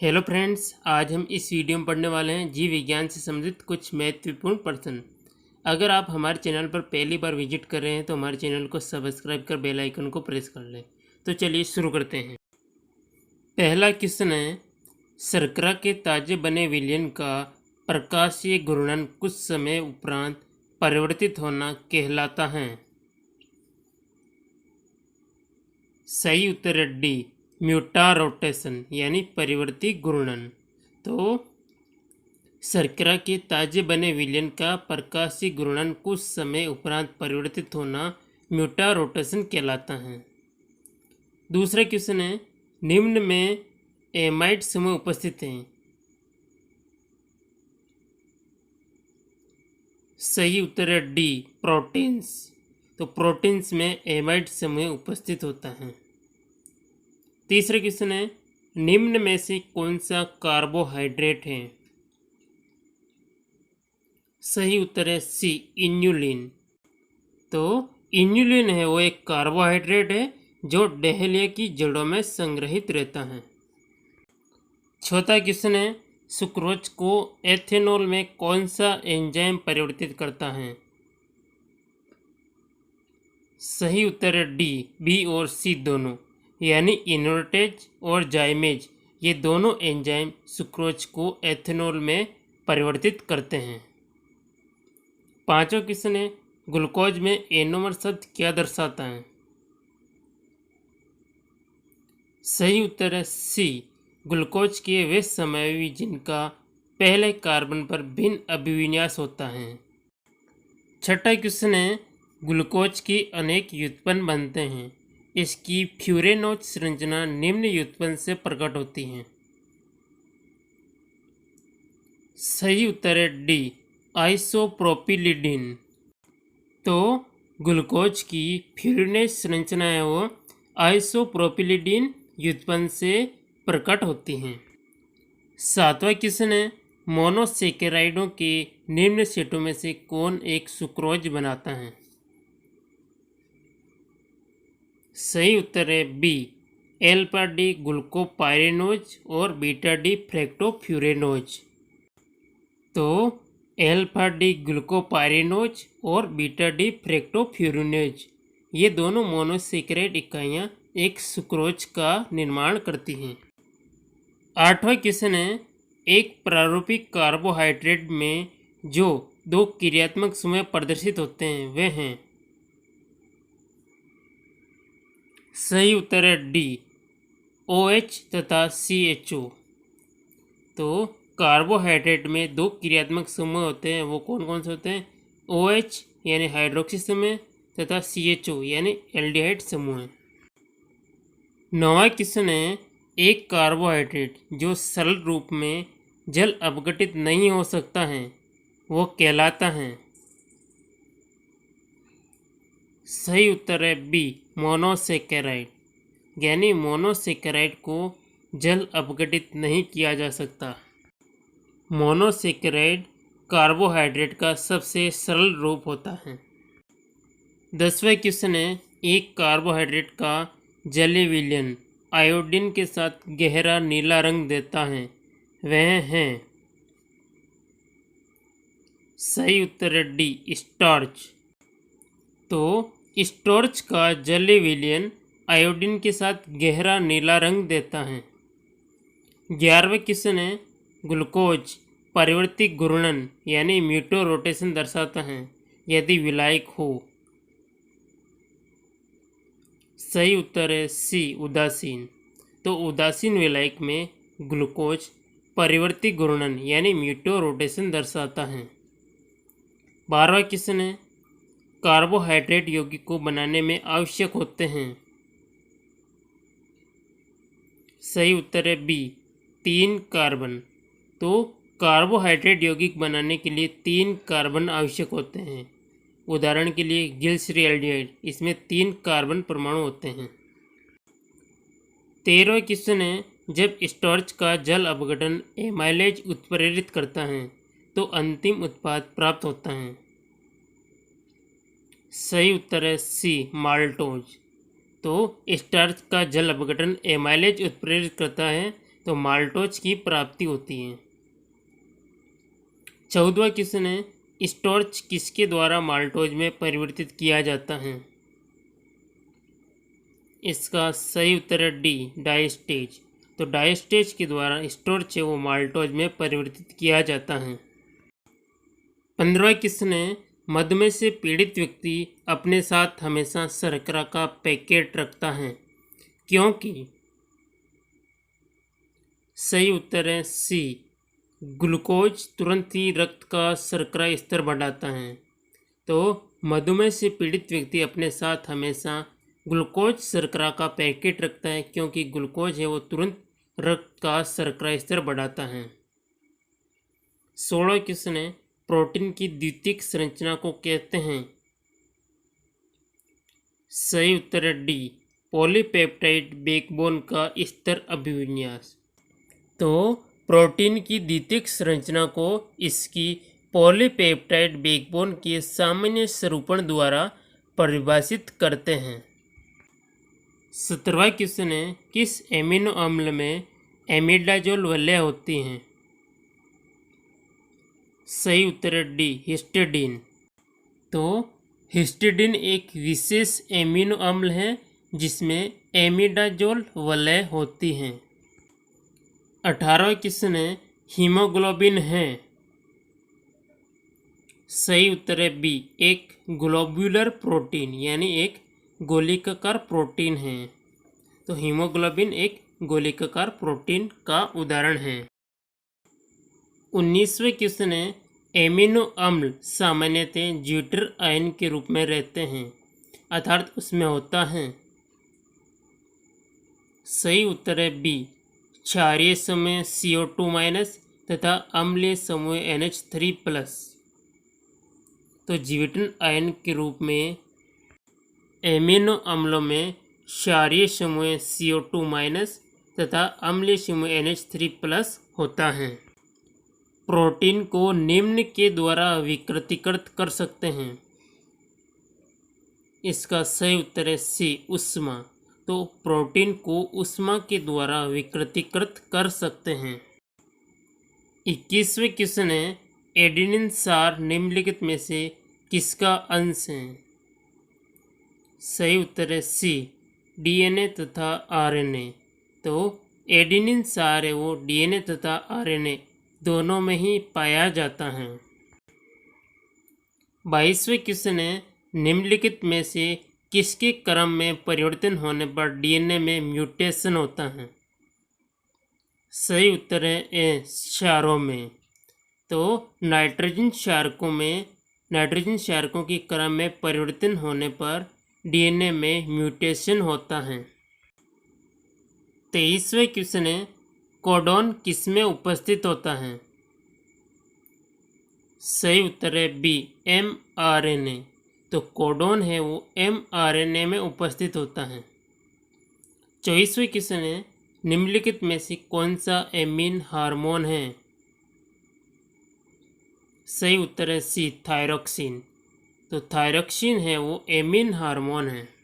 Hello friends, आज हम इस वीडियो में पढ़ने वाले हैं जीव विज्ञान से संबंधित कुछ महत्वपूर्ण प्रश्न। अगर आप हमारे चैनल पर पहली बार विजिट कर रहे हैं तो हमारे चैनल को सब्सक्राइब कर बेल आइकन को प्रेस कर लें। तो चलिए शुरू करते हैं। पहला क्वेश्चन है, शर्करा के ताजे बने विलयन का प्रकाशीय घूर्णन कुछ समय उपरांत परिवर्तित होना कहलाता है। सही उत्तर है डी, म्यूटारोटेशन यानी परिवर्ती घूर्णन। तो शर्करा के ताजे बने विलयन का प्रकाशीय घूर्णन कुछ समय उपरांत परिवर्तित होना म्यूटारोटेशन कहलाता है। दूसरा क्वेश्चन है, निम्न में एमाइड समूह उपस्थित हैं। सही उत्तर है डी, प्रोटीन्स। तो प्रोटीन्स में एमाइड समूह उपस्थित होता है। तीसरा क्वेश्चन है, निम्न में से कौन सा कार्बोहाइड्रेट है। सही उत्तर है सी, इन्युलिन। तो इन्युलिन है वो एक कार्बोहाइड्रेट है जो डहेलिया की जड़ों में संग्रहित रहता है। चौथा क्वेश्चन है, सुक्रोज को एथेनॉल में कौन सा एंजाइम परिवर्तित करता है। सही उत्तर है डी, बी और सी दोनों, यानी इनवर्टेज और जाइमेज, ये दोनों एंजाइम सुक्रोज को एथेनॉल में परिवर्तित करते हैं। पांचवा क्वेश्चन है, ग्लूकोज में एनोमर शब्द क्या दर्शाता है। सही उत्तर है सी, ग्लूकोज के वे समयवी जिनका पहले कार्बन पर भिन्न अभिविन्यास होता है। छठा क्वेश्चन है, ग्लूकोज की अनेक व्युत्पन्न बनते हैं, इसकी फ्यूरेनोज संरचना निम्न व्युत्पन्न से प्रकट होती है। सही उत्तर है डी, आइसोप्रोपिलिडिन। तो ग्लूकोज की फ्यूरेनोज संरचना है वो आइसोप्रोपिलिडिन व्युत्पन्न से प्रकट होती हैं। सातवां क्वेश्चन है, मोनोसेकेराइडों के निम्न सेटों में से कौन एक सुक्रोज बनाता है। सही उत्तर है बी, एल्फा डी ग्लूकोपाइरेनोज और बीटा डी फ्रैक्टोफ्यूरेनोज। तो एल्फा डी ग्लूकोपाइरेनोज और बीटा डी फ्रैक्टोफ्यूरेनोज, ये दोनों मोनोसेकेराइड इकाइयाँ एक सुक्रोज का निर्माण करती हैं। आठवां क्वेश्चन है, एक प्रारूपिक कार्बोहाइड्रेट में जो दो क्रियात्मक समूह प्रदर्शित होते हैं वे हैं। सही उत्तर है डी, OH तथा CHO। तो कार्बोहाइड्रेट में दो क्रियात्मक समूह होते हैं, वो कौन कौन से होते हैं। OH यानी हाइड्रोक्सी समूह तथा CHO यानी एल्डिहाइड समूह है। नौवां क्वेश्चन है, एक कार्बोहाइड्रेट जो सरल रूप में जल अपघटित नहीं हो सकता है वो कहलाता है। सही उत्तर है बी, मोनोसेकेराइड, यानी मोनोसेकेराइड को जल अपघटित नहीं किया जा सकता। मोनोसेकेराइड कार्बोहाइड्रेट का सबसे सरल रूप होता है। 10वां क्वेश्चन है, एक कार्बोहाइड्रेट का जलीय विलयन आयोडीन के साथ गहरा नीला रंग देता है, वह है। सही उत्तर है डी, स्टार्च। तो स्टार्च का जलीय विलयन आयोडीन के साथ गहरा नीला रंग देता है। 11वां क्वेश्चन है, ग्लूकोज परिवर्ती घूर्णन यानी म्यूटोरोटेशन दर्शाता है यदि विलायक हो। सही उत्तर है सी, उदासीन। तो उदासीन विलायक में ग्लूकोज परिवर्ती घूर्णन यानी म्यूटोरोटेशन दर्शाता है। 12वां क्वेश्चन है, कार्बोहाइड्रेट यौगिक को बनाने में आवश्यक होते हैं। सही उत्तर है बी, 3 कार्बन। तो कार्बोहाइड्रेट यौगिक बनाने के लिए 3 कार्बन आवश्यक होते हैं। उदाहरण के लिए ग्लिसरॉल्डिहाइड, इसमें 3 कार्बन परमाणु होते हैं। 13वां क्वेश्चन है, जब स्टार्च का जल अपघटन एमाइलेज उत्प्रेरित करता है तो अंतिम उत्पाद प्राप्त होता है। सही उत्तर है सी, माल्टोज। तो स्टार्च का जल अपघटन एमाइलेज उत्प्रेरित करता है तो माल्टोज की प्राप्ति होती है। 14वां क्वेश्चन है, स्टार्च किसके द्वारा माल्टोज में परिवर्तित किया जाता है? इसका सही उत्तर है डी, डायस्टेज। तो डायस्टेज के द्वारा स्टार्च है वो माल्टोज में परिवर्तित किया जाता है। 15वां क्वेश्चन है, मधुमेह से पीड़ित व्यक्ति अपने साथ हमेशा शर्करा का पैकेट रखता है क्योंकि? सही उत्तर है सी, ग्लूकोज तुरंत ही रक्त का शर्करा स्तर बढ़ाता है। तो मधुमेह से पीड़ित व्यक्ति अपने साथ हमेशा ग्लूकोज शर्करा का पैकेट रखता है क्योंकि ग्लूकोज है वो तुरंत रक्त का शर्करा स्तर बढ़ाता है। 16वां क्वेश्चन है, प्रोटीन की द्वितीयक संरचना को कहते हैं? सही उत्तर है डी, पॉलीपेप्टाइड बैकबोन का स्तर अभिविन्यास। तो प्रोटीन की द्वितीयक संरचना को इसकी पॉलीपेप्टाइड बैकबोन के सामान्य स्वरूपण द्वारा परिभाषित करते हैं। 17वां क्वेश्चन है, किस एमिनो अम्ल में एमिडाजोल वलय होती हैं? सही उत्तर है डी, हिस्टिडीन। तो हिस्टिडीन एक विशेष एमिनो अम्ल है जिसमें एमिडाजोल वलय होती हैं। 18वां क्वेश्चन है, हीमोग्लोबिन है? सही उत्तर है बी, एक ग्लोब्यूलर प्रोटीन यानी एक गोलिकाकार प्रोटीन है। तो हीमोग्लोबिन एक गोलिकाकार प्रोटीन का उदाहरण है। 19वें क्वेश्चन है, एमिनो अम्ल सामान्यतः ज्यूटर आयन के रूप में रहते हैं अर्थात उसमें होता है। सही उत्तर है बी, क्षारीय समूह CO2- तथा अम्लीय समूह NH3+। तो ज्यूटन आयन के रूप में एमिनो अम्लों में क्षारीय समूह CO2- तथा अम्लीय समूह NH3+ होता है। प्रोटीन को निम्न के द्वारा विकृतीकृत कर सकते हैं। इसका सही उत्तर है सी, ऊष्मा। तो प्रोटीन को ऊष्मा के द्वारा विकृतीकृत कर सकते हैं। 21वें क्वेश्चन है, एडेनिन सार निम्नलिखित में से किसका अंश है? सही उत्तर है सी, DNA तथा RNA। तो एडेनिन सार है वो DNA तथा RNA दोनों में ही पाया जाता है। 22वें क्वेश्चन है, निम्नलिखित में से किसके क्रम में परिवर्तन होने पर DNA में म्यूटेशन होता है? सही उत्तर है ए, क्षारों में। तो नाइट्रोजन क्षारकों के क्रम में परिवर्तन होने पर DNA में म्यूटेशन होता है। 23वें क्वेश्चन है, कोडॉन किसमें उपस्थित होता है? सही उत्तर है बी, mRNA। तो कोडॉन है वो mRNA में उपस्थित होता है। 24वें क्वेश्चन है, निम्नलिखित में से कौन सा एमीन हार्मोन है? सही उत्तर है सी, थायरोक्सिन। तो थायरोक्सिन है वो एमीन हार्मोन है।